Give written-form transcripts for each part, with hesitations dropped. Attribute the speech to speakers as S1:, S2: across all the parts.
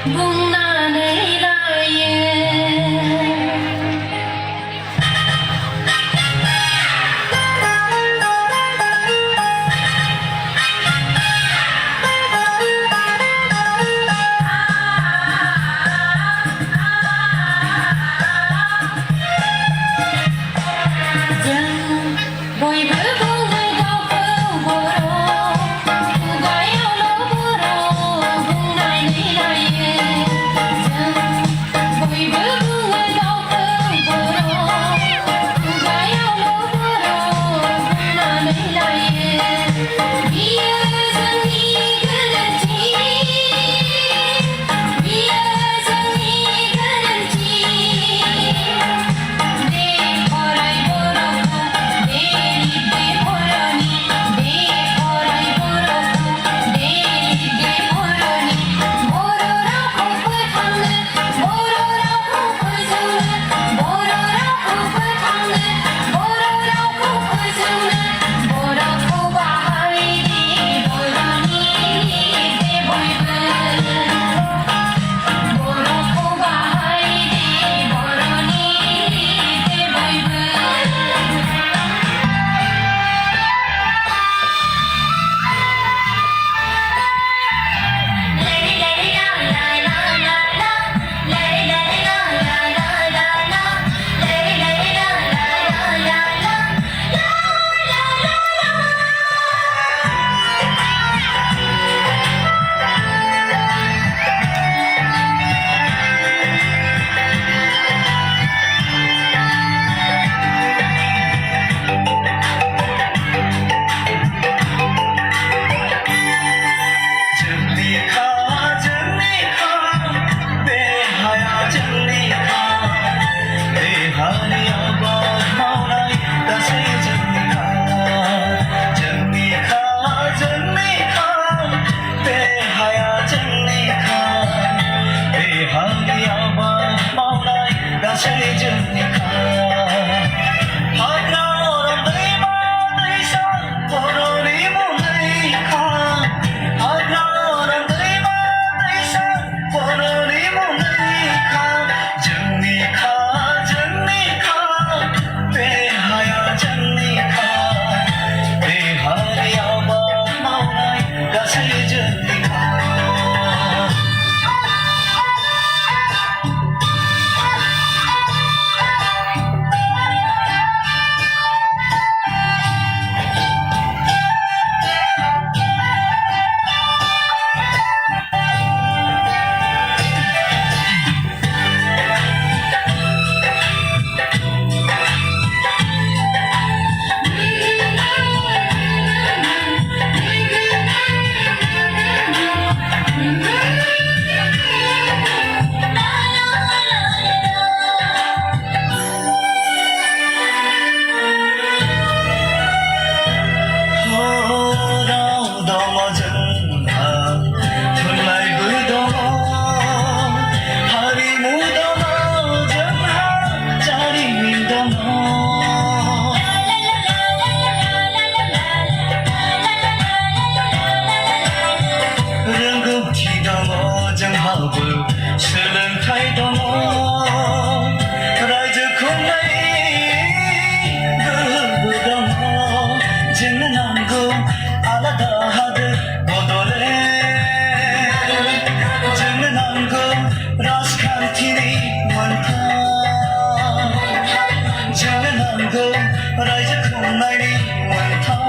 S1: बुंनानै लायो
S2: सोलोंथाइ दङ रायजो खुंनाय गोहोबो दङ जोंनो नांगौ आलादा हादोर बड'लेण्ड जोंनो नांगौ राजखान्थिनि मोनथाय जोंनो नांगौ रायजो खुंनायनि मोनथाय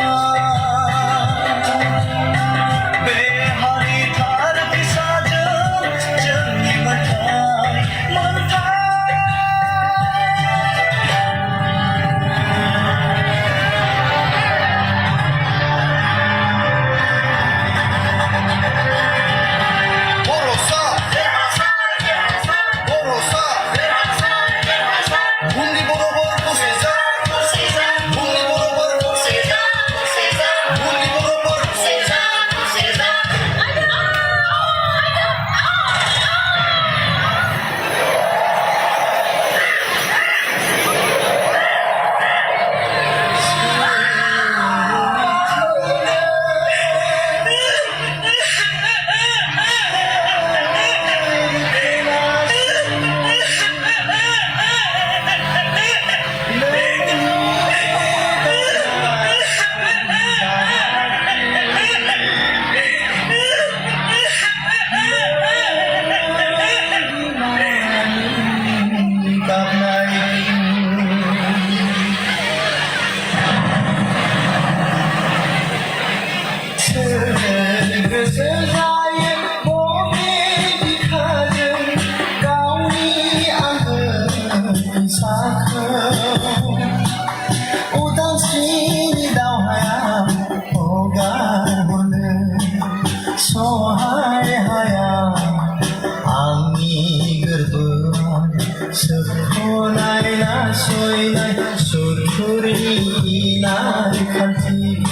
S2: 스포나이나 소이나 소투리나 칸티크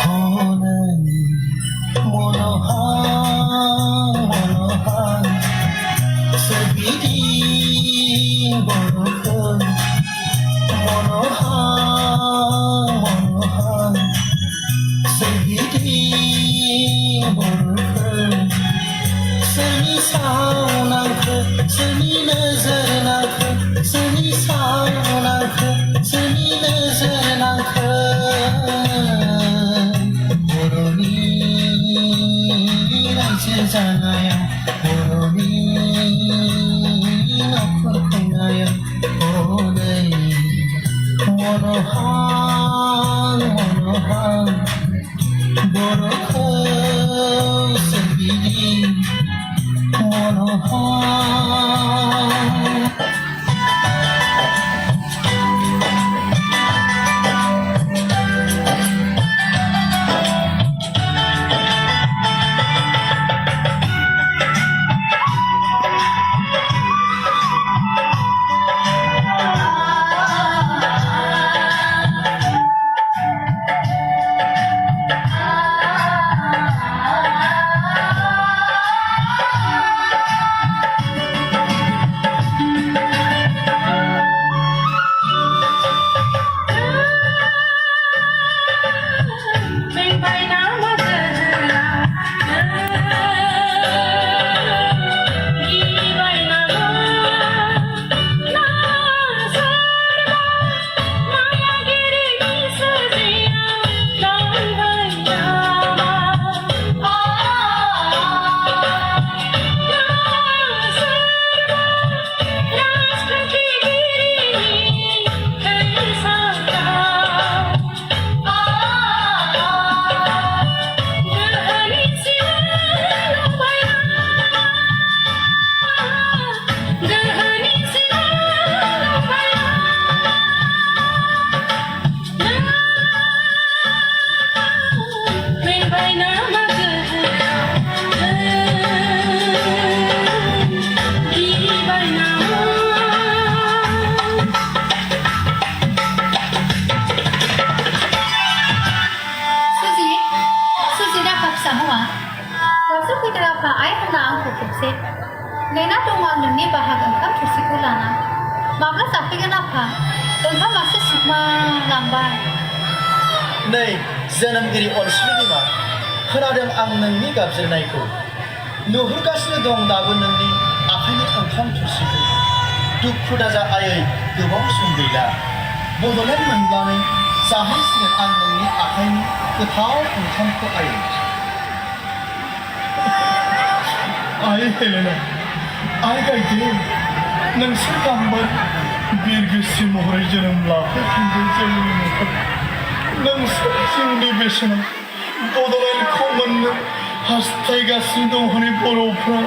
S2: 호는 모노한 세비디 모노한 모노한 세비디 모노한 Seni sağlankı, seni nezerlankı, seni sağlankı, seni nezerlankı. Boroni rajzanaya, boroni nakurkunaya, boroni monohan, monohan, borokhan sevgili.
S1: Nena dongwang nungni bahagang kam thusiko lana. Mabla sapigan apa? Tengah masih sukma lambai.
S2: नै जोनोमगिरि अनसुलि मा खोनादों आं नोंनि गाबज्रिनायखौ नुहुरगासिनो दं दाबो नोंनि आखाइनि ओंखाम थोरसिखौ दुखु दाजा आयै गोबाव सम गैला बड'लेण्ड मोनब्लानो जाहैसिगोन आं नोंनि आखाइनि गोथाव ओंखामखौ आयै आइ हेलेना आइ गायदे नोंसोर गांबाय बिरगोस्रि महरै जोनोम लाफैफिनदों जोंनि न'खर नोंसोर जिउनि बेसेनाव बड'लेण्डखौ मोननो हास्थायगासिनो दं हनै बर'फ्रा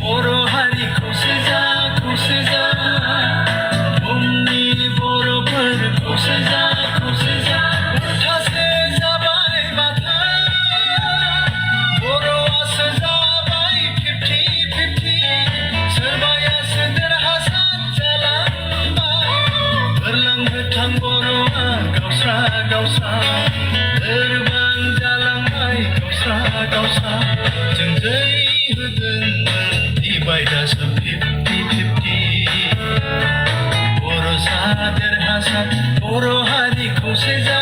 S2: बर' हारिखौ सेजा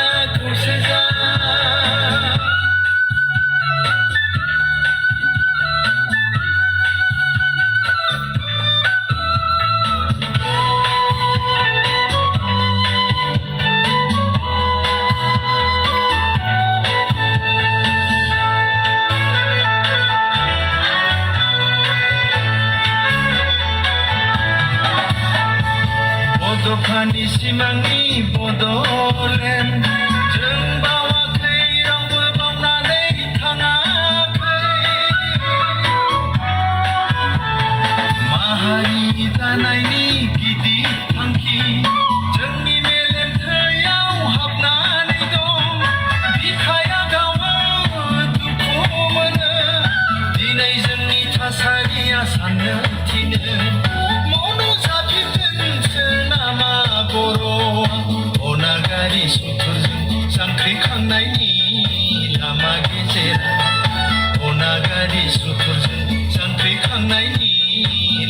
S3: सिमांनि बड'लेण्ड जों बावाखै रावबो बावनानै थाङाखै माहारि दानायनि गिदिर थांखि जोंनि मेलेम थैयाव हाबनानै दं बिखाया गावो दुखु मोनो दिनै जोंनि थासारिया साननो थिनो मनु जाफिनगोनसो नामा बर'आ अनागारि सुथुरजों जांख्रिखांनायनि लामा गेजेराव अनागारि सुथुरजों जांख्रिखांनायनि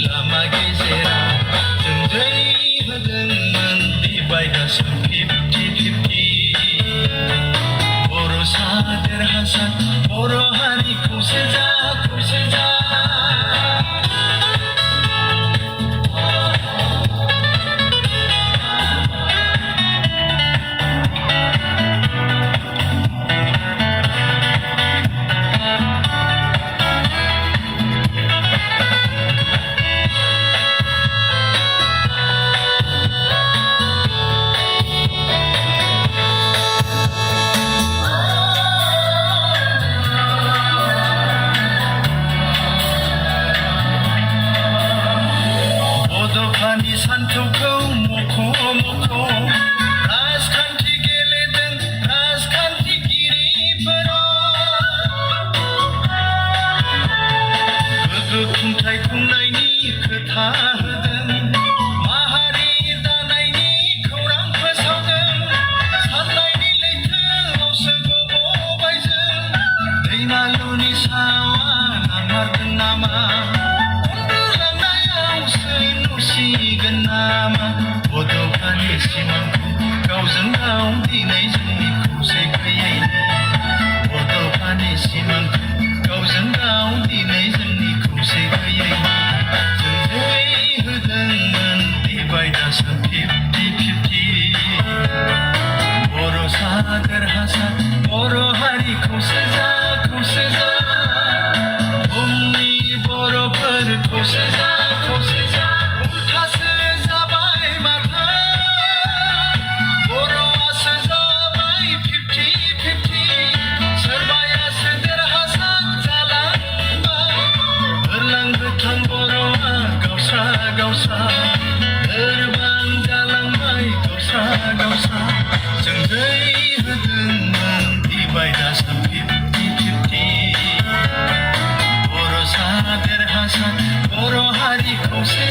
S3: लामा गेजेराव जों दै होदोंमोन डिभाइडासो 50-50 बर'सा देरहासार बर' हारि खौसे जा खौसे जा बड'फानि सान्थौखौ मख' मख' राजखान्थि गेलेदों राजखान्थिगिरिफोरा गोग्गो खुंथाइ खुंनायनि खोथा होदों माहारि दानायनि खौरां फोसावदों साननायनि लैथोआवसो गब'बाय जों दैमालुनि सावा नांमारदों नामा सिगोन नामा बड'फानि सिमांखौ गावजों गाव दिनै जोंनि खौसे गैयैनि बड'फानि सिमांखौ गावजों गाव दिनै जोंनि खौसे गैयैनि जों दै होदोंमोन डिभाइडासो 50-50 बर'सा देरहासार बर' हारि खौसे जा खौसे जा बुहुमनि बर'फोर खौसे जा खौसे जा उल्थासो जाबाय माथो बर'आसो जाबाय 50-50 सोरबायासो देरहासार जालांबाय गोरलां गोथां बर'आ गावस्रा गावस्रा लोरबां जालांबाय गावस्रा गावस्रा जों दै होदोंमोन डिभाइडासो 50-50 बर'सा देरहासार बर' हारि खौसे